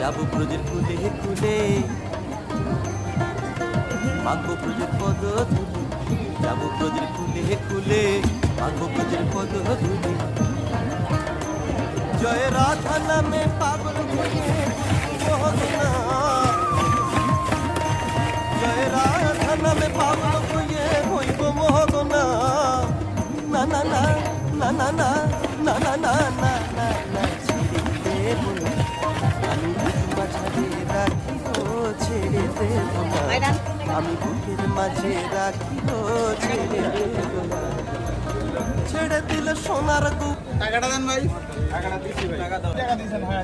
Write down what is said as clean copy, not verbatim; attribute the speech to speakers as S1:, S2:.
S1: যাবো ব্রজের কুলে কুলে, মাগো ব্রজের পদ ধুলি, যাবো ব্রজের কুলে কুলে, মাগো ব্রজের পদ ধুলি। জয় রাধা নামে পাগল হয়ে মোহনা, জয় রাধা নামে পাগল হয়ে হইব মোহনা। না না না না না না না না না না না না, ছেড়ে দেব না আমি বুকের মাঝে রাখিও, ছেড়ে দেব না আমি বুকের মাঝে রাখিও, ছেড়ে দেব না। ছেড়ে দিলে সোনার গু।
S2: টাকাটা দেন ভাই, টাকাটা দিচ্ছি ভাই, টাকা দিচ্ছেন ভাই।